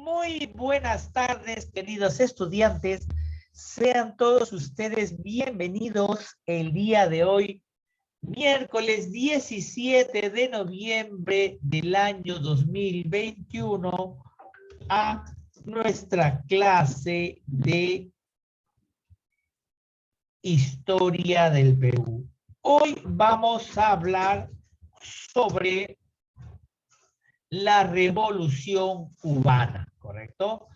Muy buenas tardes, queridos estudiantes. Sean todos ustedes bienvenidos el día de hoy, miércoles 17 de noviembre del año 2021, a nuestra clase de Historia del Perú. Hoy vamos a hablar sobre la Revolución Cubana, ¿correcto?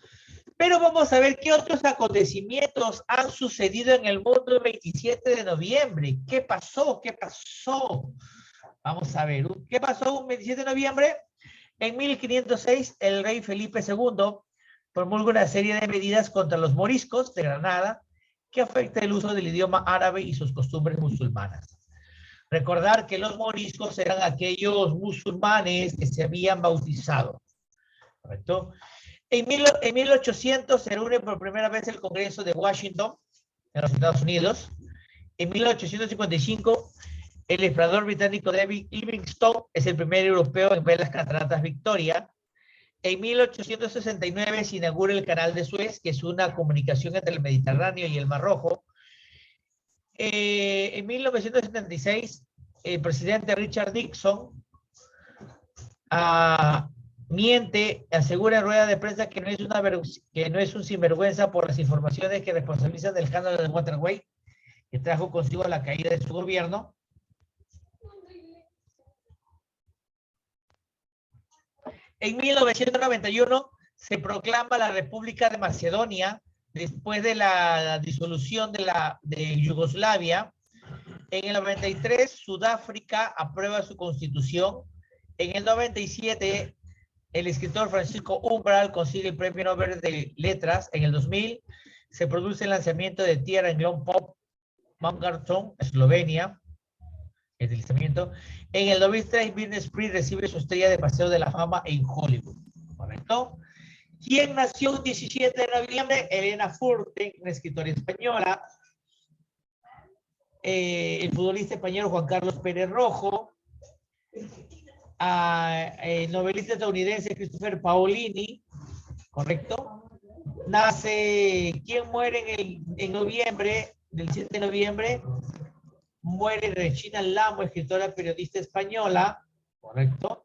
Pero vamos a ver qué otros acontecimientos han sucedido en el mundo el 27 de noviembre. ¿Qué pasó? ¿Qué pasó? Vamos a ver, ¿qué pasó un 27 de noviembre? En 1506, el rey Felipe II promulga una serie de medidas contra los moriscos de Granada que afecta el uso del idioma árabe y sus costumbres musulmanas. Recordar que los moriscos eran aquellos musulmanes que se habían bautizado, ¿correcto? En 1800 se reúne por primera vez el Congreso de Washington, en los Estados Unidos. En 1855, el explorador británico David Livingstone es el primer europeo en ver las cataratas Victoria. En 1869 se inaugura el Canal de Suez, que es una comunicación entre el Mediterráneo y el Mar Rojo. En 1976, el presidente Richard Nixon miente, asegura en rueda de prensa que no es un sinvergüenza por las informaciones que responsabilizan del escándalo de Watergate, que trajo consigo la caída de su gobierno. En 1991 se proclama la República de Macedonia después de la disolución de Yugoslavia. En el 93, Sudáfrica aprueba su constitución. En el 97, el escritor Francisco Umbral consigue el Premio Nobel de Letras. En el 2000, se produce el lanzamiento de Tierra en Glon Pop, Mangarton, Eslovenia. El deslizamiento. En el 2003, Britney Spears recibe su estrella de Paseo de la Fama en Hollywood. ¿Correcto? ¿Quién nació el 17 de noviembre? Elena Furten, una escritora española. El futbolista español Juan Carlos Pérez Rojo. El novelista estadounidense Christopher Paolini. ¿Correcto? Nace, ¿quién muere en noviembre, del 7 de noviembre? Muere Regina Lamo, escritora periodista española, ¿correcto?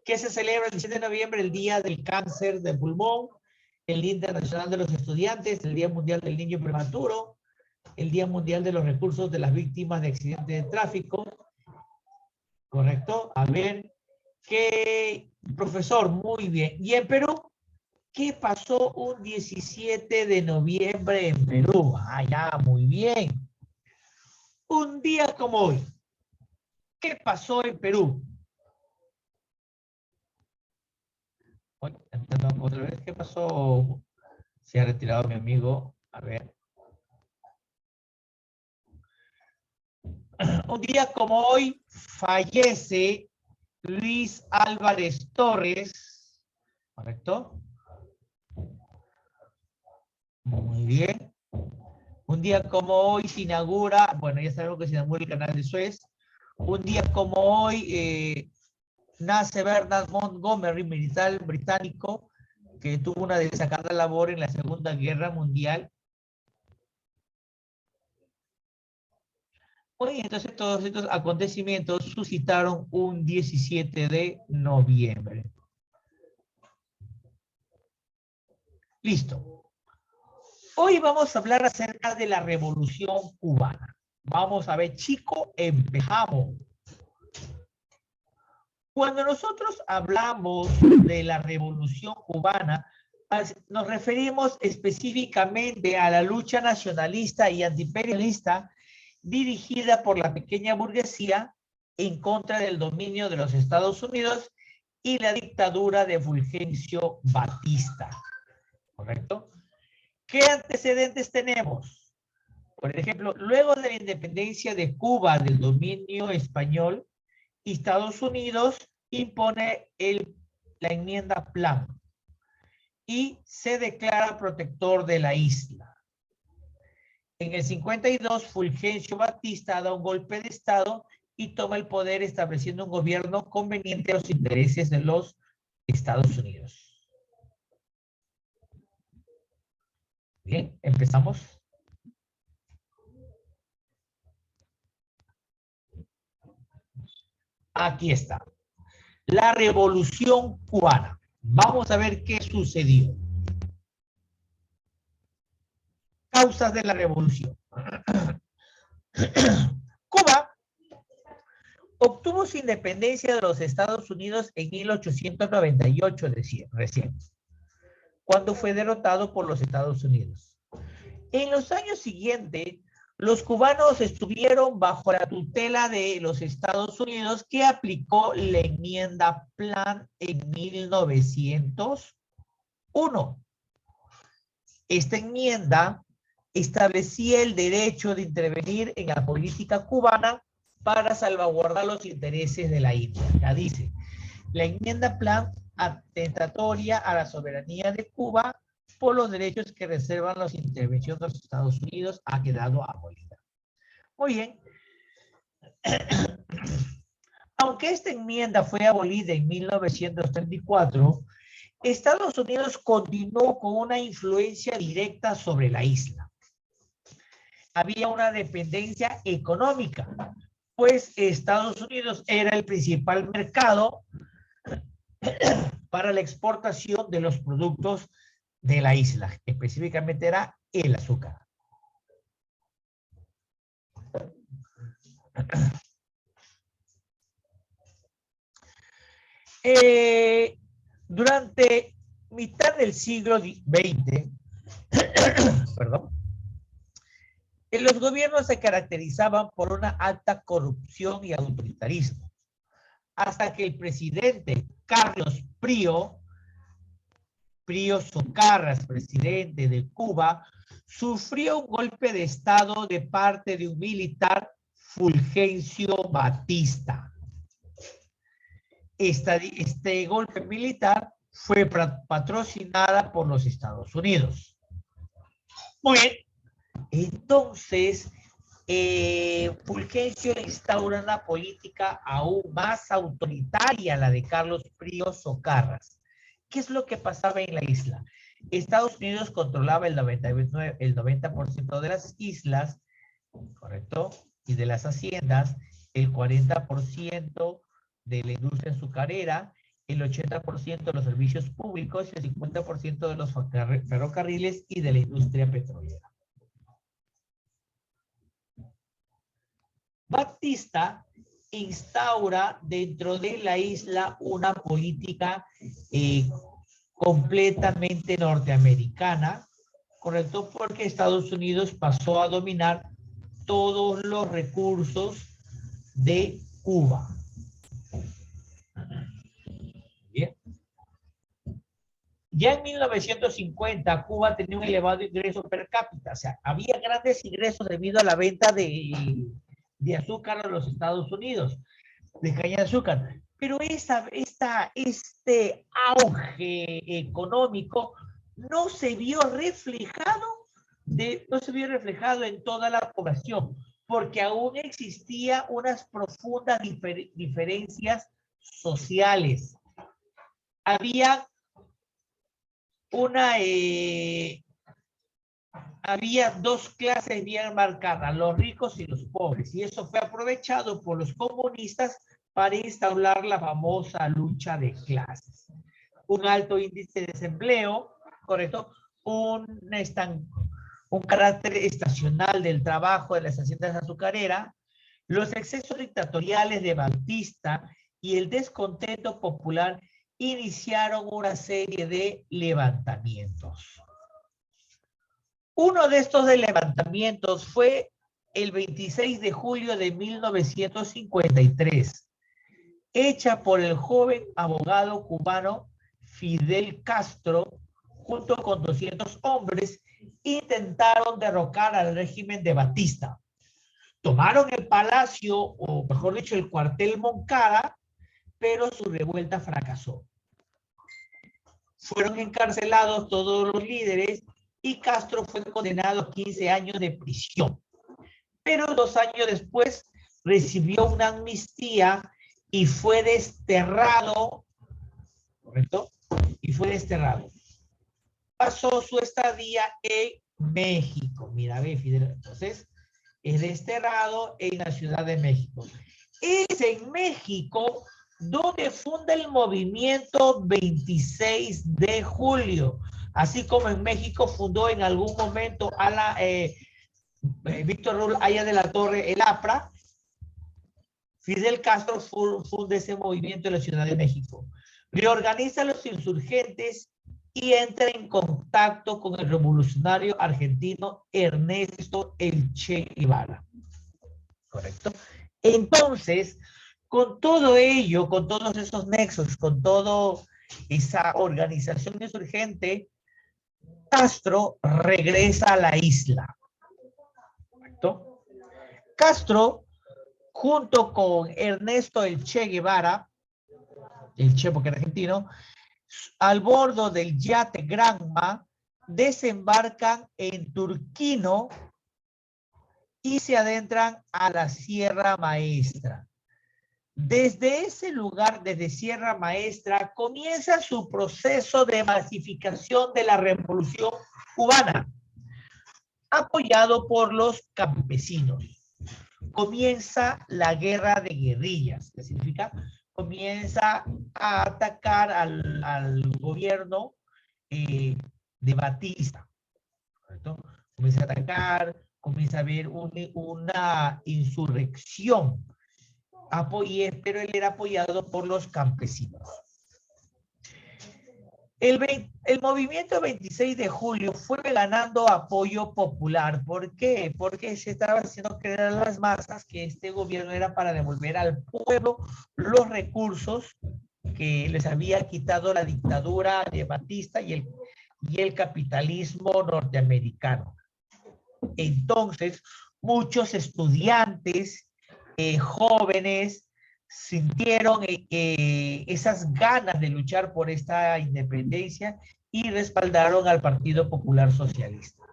Que se celebra el 17 de noviembre, el Día del Cáncer de Pulmón, el Día Internacional de los Estudiantes, el Día Mundial del Niño Prematuro, el Día Mundial de los Recursos de las Víctimas de Accidentes de Tráfico, ¿correcto? A ver, ¿qué, profesor? Muy bien. ¿Y en Perú? ¿Qué pasó un 17 de noviembre en Perú? Ah, ya, muy bien. Un día como hoy, ¿qué pasó en Perú? Otra vez, ¿qué pasó? Se ha retirado mi amigo. A ver. Un día como hoy fallece Luis Álvarez Torres. ¿Correcto? Muy bien. Un día como hoy se inaugura, bueno, ya sabemos que se inaugura el Canal de Suez. Un día como hoy nace Bernard Montgomery, militar británico, que tuvo una destacada labor en la Segunda Guerra Mundial. Oye, entonces todos estos acontecimientos suscitaron un 17 de noviembre. Listo. Hoy vamos a hablar acerca de la Revolución Cubana. Vamos a ver, chico, empezamos. Cuando nosotros hablamos de la Revolución Cubana, nos referimos específicamente a la lucha nacionalista y antiimperialista dirigida por la pequeña burguesía en contra del dominio de los Estados Unidos y la dictadura de Fulgencio Batista. ¿Correcto? ¿Qué antecedentes tenemos? Por ejemplo, luego de la independencia de Cuba del dominio español, Estados Unidos impone la enmienda Plan y se declara protector de la isla. En el 52, Fulgencio Batista da un golpe de Estado y toma el poder estableciendo un gobierno conveniente a los intereses de los Estados Unidos. Bien, empezamos. Aquí está. La Revolución Cubana. Vamos a ver qué sucedió. Causas de la revolución. Cuba obtuvo su independencia de los Estados Unidos en 1898 recién, cuando fue derrotado por los Estados Unidos. En los años siguientes, los cubanos estuvieron bajo la tutela de los Estados Unidos, que aplicó la enmienda Plan en 1901. Esta enmienda establecía el derecho de intervenir en la política cubana para salvaguardar los intereses de la India. Ya dice, la enmienda Plan atentatoria a la soberanía de Cuba por los derechos que reservan las intervenciones de los Estados Unidos ha quedado abolida. Muy bien. Aunque esta enmienda fue abolida en 1934, Estados Unidos continuó con una influencia directa sobre la isla. Había una dependencia económica, pues Estados Unidos era el principal mercado para la exportación de los productos de la isla, específicamente era el azúcar. Durante mitad del siglo XX, perdón, los gobiernos se caracterizaban por una alta corrupción y autoritarismo, hasta que el presidente Carlos Prío Socarras, presidente de Cuba, sufrió un golpe de estado de parte de un militar, Fulgencio Batista. Este golpe militar fue patrocinada por los Estados Unidos. Muy bien, entonces Fulgencio instaura una política aún más autoritaria, la de Carlos Prío Socarras. ¿Qué es lo que pasaba en la isla? Estados Unidos controlaba el 90% de las islas, ¿correcto? Y de las haciendas, el 40% de la industria azucarera, el 80% de los servicios públicos y el 50% de los ferrocarriles y de la industria petrolera. Batista instaura dentro de la isla una política completamente norteamericana, ¿correcto? Porque Estados Unidos pasó a dominar todos los recursos de Cuba. Bien. Ya en 1950, Cuba tenía un elevado ingreso per cápita, o sea, había grandes ingresos debido a la venta de azúcar a los Estados Unidos, de caña de azúcar. Pero este auge económico no se vio reflejado en toda la población, porque aún existía unas profundas diferencias sociales. Había había dos clases bien marcadas, los ricos y los pobres, y eso fue aprovechado por los comunistas para instaurar la famosa lucha de clases. Un alto índice de desempleo, ¿correcto? Un carácter estacional del trabajo de las haciendas azucareras, los excesos dictatoriales de Batista y el descontento popular iniciaron una serie de levantamientos. Uno de estos levantamientos fue el 26 de julio de 1953, hecha por el joven abogado cubano Fidel Castro, junto con 200 hombres, intentaron derrocar al régimen de Batista. Tomaron el palacio, o mejor dicho, el cuartel Moncada, pero su revuelta fracasó. Fueron encarcelados todos los líderes y Castro fue condenado a 15 años de prisión. Pero 2 años después recibió una amnistía y fue desterrado, ¿correcto? Y fue desterrado. Pasó su estadía en México. Mira, ve, Fidel. Entonces, es desterrado en la Ciudad de México. Es en México donde funda el movimiento 26 de julio. Así como en México fundó en algún momento a la Víctor Raúl Haya de la Torre, el APRA, Fidel Castro funda ese movimiento en la Ciudad de México. Reorganiza a los insurgentes y entra en contacto con el revolucionario argentino Ernesto El Che Guevara. ¿Correcto? Entonces, con todo ello, con todos esos nexos, con toda esa organización insurgente, Castro regresa a la isla. ¿Correcto? Castro, junto con Ernesto El Che Guevara, el Che porque era argentino, al bordo del yate Granma, desembarcan en Turquino y se adentran a la Sierra Maestra. Desde ese lugar, desde Sierra Maestra, comienza su proceso de masificación de la Revolución Cubana, apoyado por los campesinos. Comienza la guerra de guerrillas, que significa comienza a atacar al gobierno de Batista, ¿correcto? Comienza a atacar, comienza a haber una insurrección, pero él era apoyado por los campesinos. El movimiento 26 de julio fue ganando apoyo popular. ¿Por qué? Porque se estaba haciendo creer a las masas que este gobierno era para devolver al pueblo los recursos que les había quitado la dictadura de Batista y el capitalismo norteamericano. Entonces, muchos estudiantes, jóvenes, sintieron esas ganas de luchar por esta independencia y respaldaron al Partido Popular Socialista.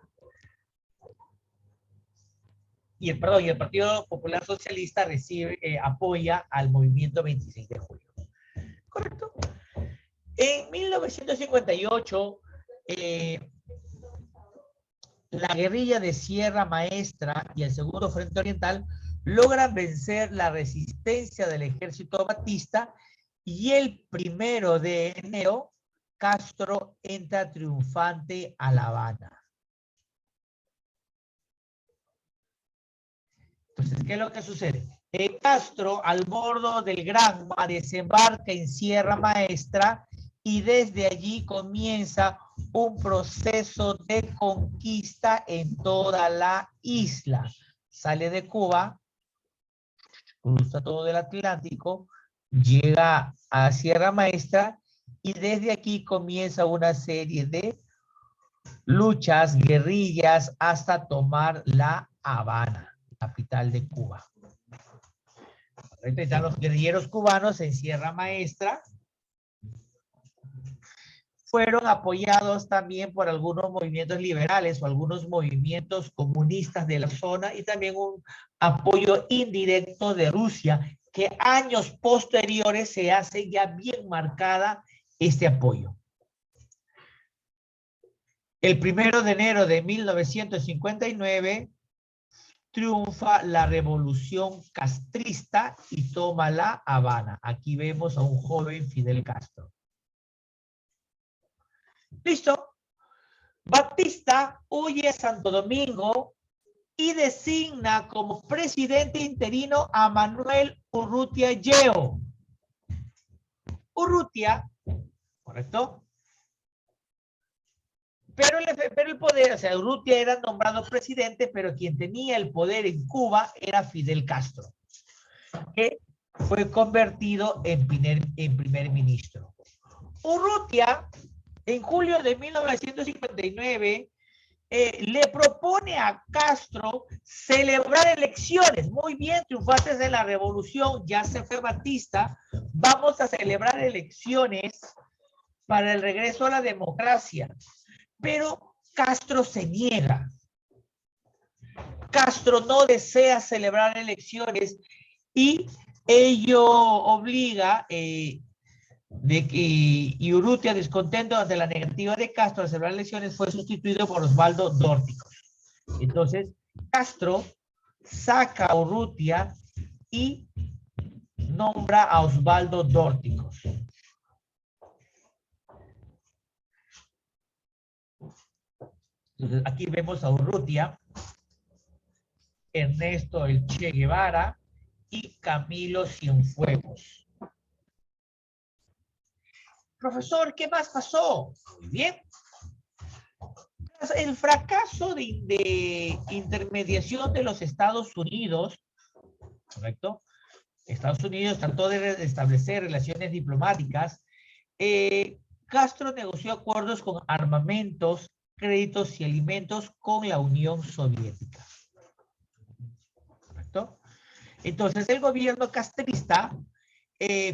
Y el Partido Popular Socialista apoya al movimiento 26 de julio. ¿Correcto? En 1958, la guerrilla de Sierra Maestra y el Segundo Frente Oriental logran vencer la resistencia del ejército batista y el 1 de enero Castro entra triunfante a La Habana. Entonces, ¿qué es lo que sucede? Castro, al bordo del Granma, desembarca en Sierra Maestra y desde allí comienza un proceso de conquista en toda la isla. Sale de Cuba, cruza todo el Atlántico, llega a Sierra Maestra y desde aquí comienza una serie de luchas, guerrillas, hasta tomar La Habana, capital de Cuba. Están los guerrilleros cubanos en Sierra Maestra. Fueron apoyados también por algunos movimientos liberales o algunos movimientos comunistas de la zona y también un apoyo indirecto de Rusia, que años posteriores se hace ya bien marcada este apoyo. El 1 de enero de 1959 triunfa la revolución castrista y toma La Habana. Aquí vemos a un joven Fidel Castro. ¿Listo? Batista huye a Santo Domingo y designa como presidente interino a Manuel Urrutia Yeo. Urrutia, ¿correcto? Pero el poder, o sea, Urrutia era nombrado presidente, pero quien tenía el poder en Cuba era Fidel Castro, que fue convertido en primer ministro. Urrutia, en julio de 1959, le propone a Castro celebrar elecciones. Muy bien, triunfantes de la revolución, ya se fue Batista, vamos a celebrar elecciones para el regreso a la democracia. Pero Castro se niega. Castro no desea celebrar elecciones y ello obliga y Urrutia, descontento ante la negativa de Castro a celebrar elecciones, fue sustituido por Osvaldo Dórticos. Entonces, Castro saca a Urrutia y nombra a Osvaldo Dórticos. Entonces, aquí vemos a Urrutia, Ernesto el Che Guevara y Camilo Cienfuegos. Profesor, ¿qué más pasó? Muy bien. El fracaso de intermediación de los Estados Unidos, ¿correcto? Estados Unidos trató de establecer relaciones diplomáticas. Castro negoció acuerdos con armamentos, créditos y alimentos con la Unión Soviética. ¿Correcto? Entonces, el gobierno castrista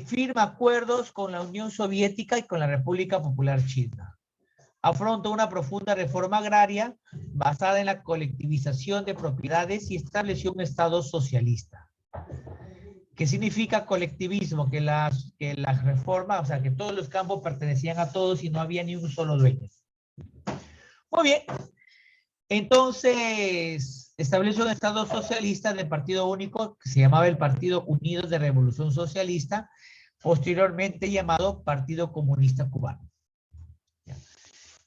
firma acuerdos con la Unión Soviética y con la República Popular China. Afronta una profunda reforma agraria basada en la colectivización de propiedades y estableció un Estado socialista. ¿Qué significa colectivismo? Que las reformas, o sea, que todos los campos pertenecían a todos y no había ni un solo dueño. Muy bien. Entonces, estableció un Estado socialista de partido único que se llamaba el Partido Unidos de Revolución Socialista, posteriormente llamado Partido Comunista Cubano.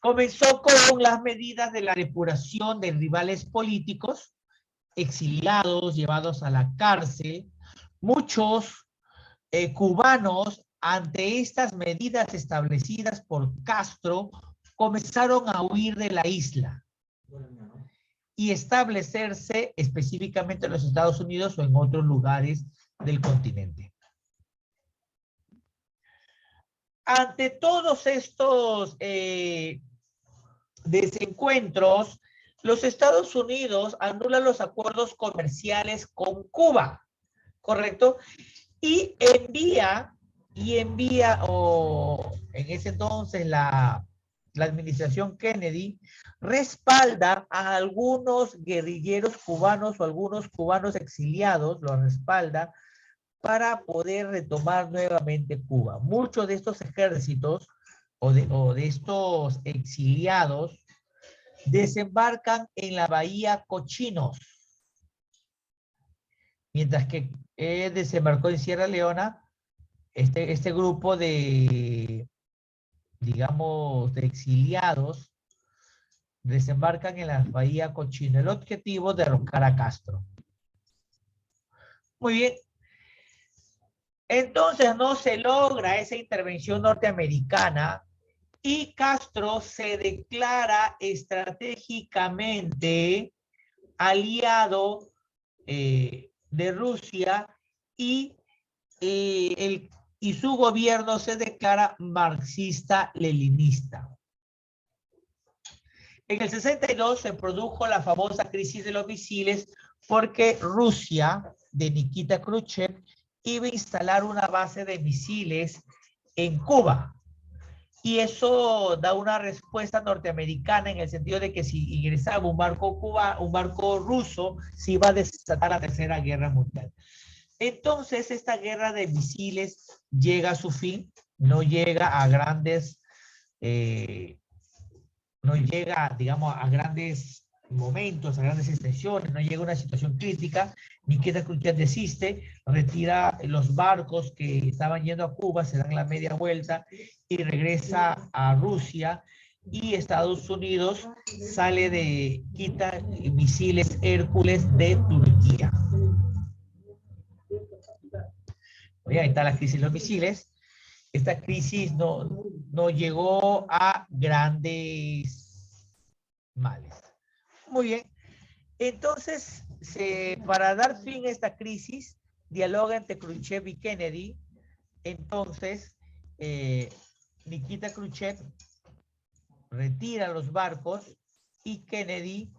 Comenzó con las medidas de la depuración de rivales políticos, exiliados, llevados a la cárcel. Muchos cubanos, ante estas medidas establecidas por Castro, comenzaron a huir de la isla y establecerse específicamente en los Estados Unidos o en otros lugares del continente. Ante todos estos desencuentros, los Estados Unidos anulan los acuerdos comerciales con Cuba, ¿correcto? Y envía, o en ese entonces la administración Kennedy respalda a algunos guerrilleros cubanos o algunos cubanos exiliados, los respalda para poder retomar nuevamente Cuba. Muchos de estos ejércitos o de estos exiliados desembarcan en la bahía Cochinos, mientras que desembarcó en Sierra Leona este grupo de, digamos, de exiliados desembarcan en la bahía Cochino. El objetivo es derrocar a Castro. Muy bien. Entonces no se logra esa intervención norteamericana y Castro se declara estratégicamente aliado de Rusia y su gobierno se declara marxista-leninista. En el 62 se produjo la famosa crisis de los misiles porque Rusia, de Nikita Khrushchev, iba a instalar una base de misiles en Cuba. Y eso da una respuesta norteamericana en el sentido de que si ingresaba un barco ruso, se iba a desatar la Tercera Guerra Mundial. Entonces, esta guerra de misiles llega a su fin, no llega a grandes, no llega, digamos, a grandes momentos, a grandes extensiones, no llega a una situación crítica. Nikita Khrushchev desiste, retira los barcos que estaban yendo a Cuba, se dan la media vuelta y regresa a Rusia, y Estados Unidos quita misiles Hércules de Turquía. Oye, ahí está la crisis de los misiles. Esta crisis no llegó a grandes males. Muy bien. Entonces, para dar fin a esta crisis, dialoga entre Khrushchev y Kennedy. Entonces, Nikita Khrushchev retira los barcos y Kennedy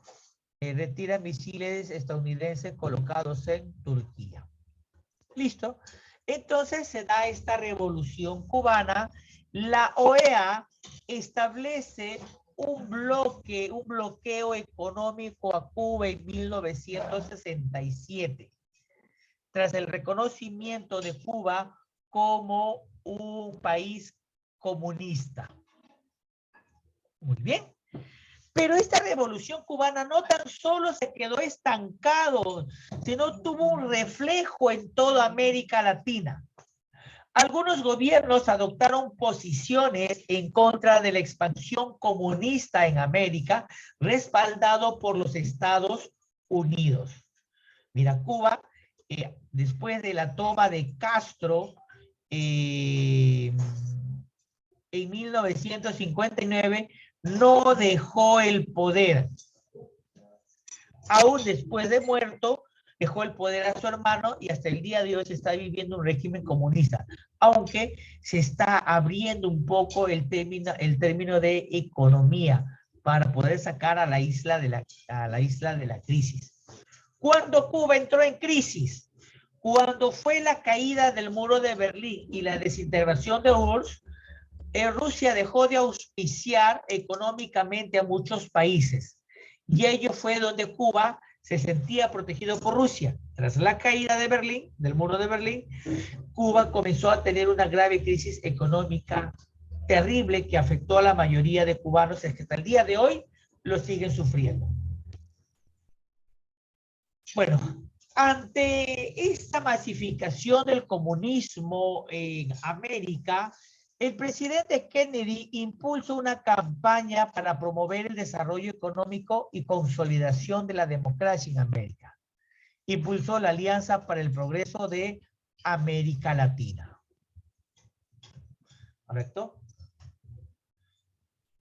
retira misiles estadounidenses colocados en Turquía. Listo. Entonces se da esta revolución cubana. La OEA establece un bloqueo económico a Cuba en 1967, tras el reconocimiento de Cuba como un país comunista. Muy bien. Pero esta revolución cubana no tan solo se quedó estancado, sino tuvo un reflejo en toda América Latina. Algunos gobiernos adoptaron posiciones en contra de la expansión comunista en América, respaldado por los Estados Unidos. Mira, Cuba, después de la toma de Castro, en 1959, no dejó el poder. Aún después de muerto, dejó el poder a su hermano y hasta el día de hoy se está viviendo un régimen comunista, aunque se está abriendo un poco el término de economía para poder sacar a la isla de la crisis. ¿Cuándo Cuba entró en crisis? Cuando fue la caída del muro de Berlín y la desintegración de URSS, Rusia dejó de auspiciar económicamente a muchos países y ello fue donde Cuba se sentía protegido por Rusia. Tras la caída de Berlín, del muro de Berlín, Cuba comenzó a tener una grave crisis económica terrible que afectó a la mayoría de cubanos, es que hasta el día de hoy lo siguen sufriendo. Bueno, ante esta masificación del comunismo en América, el presidente Kennedy impulsó una campaña para promover el desarrollo económico y consolidación de la democracia en América. Impulsó la Alianza para el Progreso de América Latina. ¿Correcto?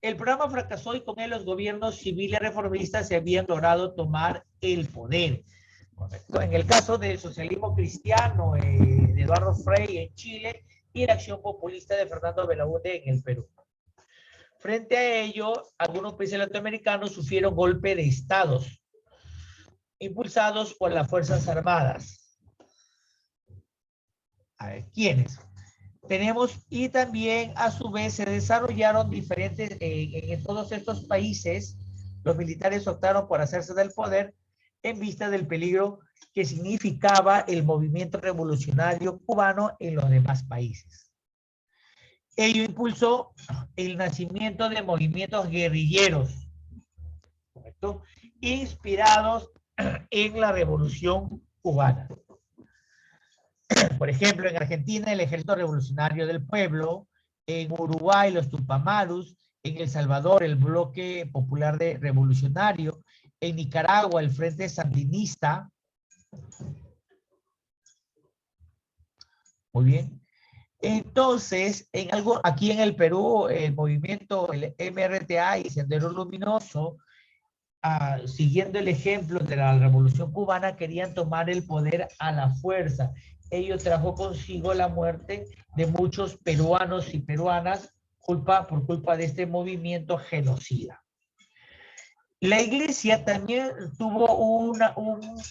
El programa fracasó y con él los gobiernos civiles reformistas se habían logrado tomar el poder. Correcto. En el caso del socialismo cristiano de Eduardo Frei en Chile y la acción populista de Fernando Belaúnde en el Perú. Frente a ello, algunos países latinoamericanos sufrieron golpe de estados impulsados por las Fuerzas Armadas. A ver, ¿quiénes? Tenemos, y también a su vez se desarrollaron diferentes, en todos estos países, los militares optaron por hacerse del poder en vista del peligro que significaba el movimiento revolucionario cubano en los demás países. Ello impulsó el nacimiento de movimientos guerrilleros, ¿correcto?, inspirados en la Revolución Cubana. Por ejemplo, en Argentina, el Ejército Revolucionario del Pueblo, en Uruguay, los Tupamarus, en El Salvador, el Bloque Popular Revolucionario, en Nicaragua, el Frente Sandinista. Muy bien. Entonces, aquí en el Perú, el movimiento, el MRTA y Sendero Luminoso, siguiendo el ejemplo de la Revolución Cubana, querían tomar el poder a la fuerza. Ello trajo consigo la muerte de muchos peruanos y peruanas por culpa de este movimiento genocida. La iglesia también tuvo un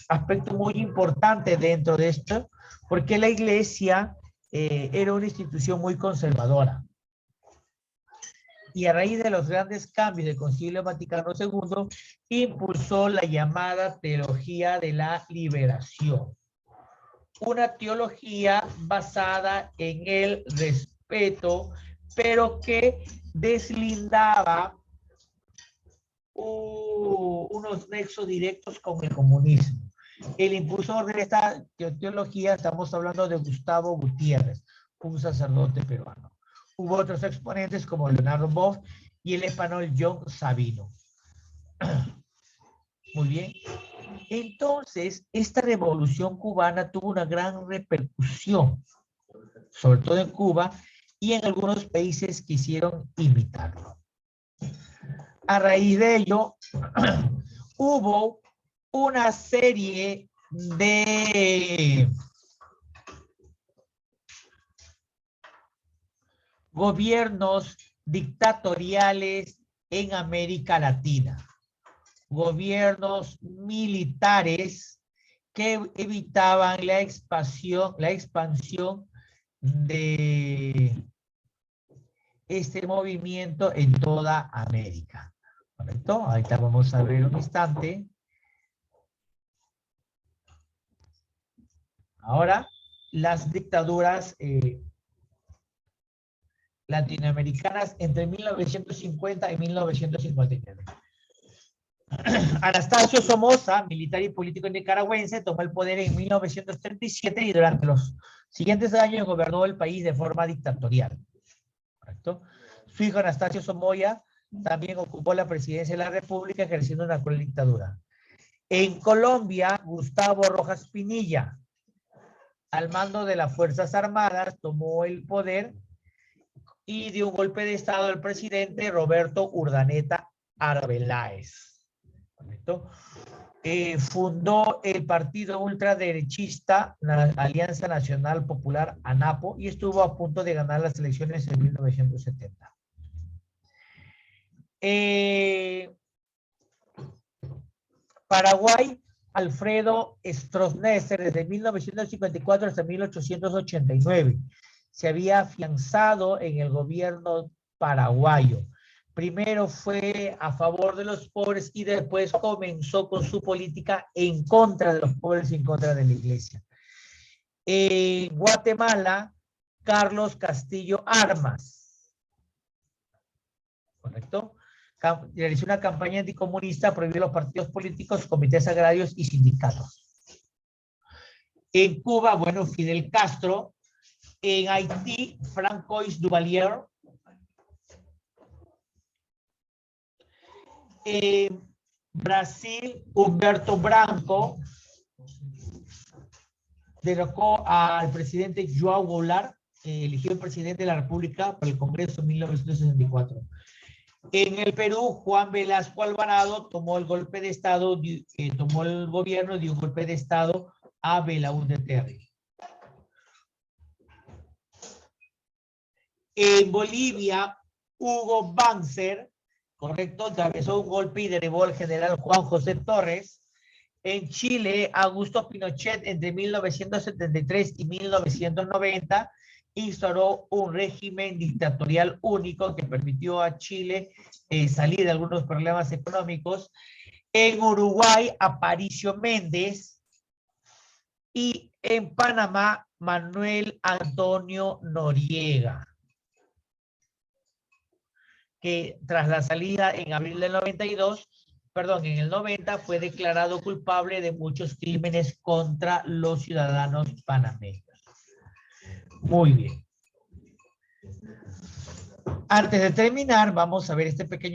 aspecto muy importante dentro de esto, porque la iglesia era una institución muy conservadora. Y a raíz de los grandes cambios del Concilio Vaticano II, impulsó la llamada teología de la liberación. Una teología basada en el respeto, pero que deslindaba unos nexos directos con el comunismo. El impulsor de esta teología, estamos hablando de Gustavo Gutiérrez, un sacerdote peruano. Hubo otros exponentes como Leonardo Boff y el español John Sabino. Muy bien. Entonces, esta revolución cubana tuvo una gran repercusión, sobre todo en Cuba y en algunos países que quisieron imitarlo. A raíz de ello, hubo una serie de gobiernos dictatoriales en América Latina. Gobiernos militares que evitaban la expansión de este movimiento en toda América. ¿Correcto? Ahorita vamos a ver un instante. Ahora, las dictaduras latinoamericanas entre 1950 y 1959. Anastasio Somoza, militar y político nicaragüense, tomó el poder en 1937 y durante los siguientes años gobernó el país de forma dictatorial. ¿Correcto? Su hijo Anastasio Somoza también ocupó la presidencia de la República ejerciendo una cruel dictadura. En Colombia, Gustavo Rojas Pinilla, al mando de las Fuerzas Armadas, tomó el poder y dio un golpe de estado al presidente Roberto Urdaneta Arbeláez. ¿Correcto? Fundó el partido ultraderechista, la Alianza Nacional Popular, ANAPO, y estuvo a punto de ganar las elecciones en 1970. Paraguay, Alfredo Stroessner, desde 1954 hasta 1889. Se había afianzado en el gobierno paraguayo. Primero fue a favor de los pobres y después comenzó con su política en contra de los pobres y en contra de la iglesia. En Guatemala, Carlos Castillo Armas. ¿Correcto? Realizó una campaña anticomunista, prohibió los partidos políticos, comités agrarios y sindicatos. En Cuba, bueno, Fidel Castro. En Haití, Francois Duvalier. En Brasil, Humberto Branco derrocó al presidente João Goulart, eligió presidente de la República para el Congreso en 1964. En el Perú, Juan Velasco Alvarado tomó el golpe de Estado, tomó el gobierno, dio un golpe de Estado a Belaúnde Terry. En Bolivia, Hugo Banzer, correcto, encabezó un golpe y derribó al general Juan José Torres. En Chile, Augusto Pinochet, entre 1973 y 1990, instauró un régimen dictatorial único que permitió a Chile salir de algunos problemas económicos. En Uruguay, Aparicio Méndez. Y en Panamá, Manuel Antonio Noriega, que tras la salida en abril del 92, perdón, en el 90, fue declarado culpable de muchos crímenes contra los ciudadanos panameños. Muy bien. Antes de terminar, vamos a ver este pequeño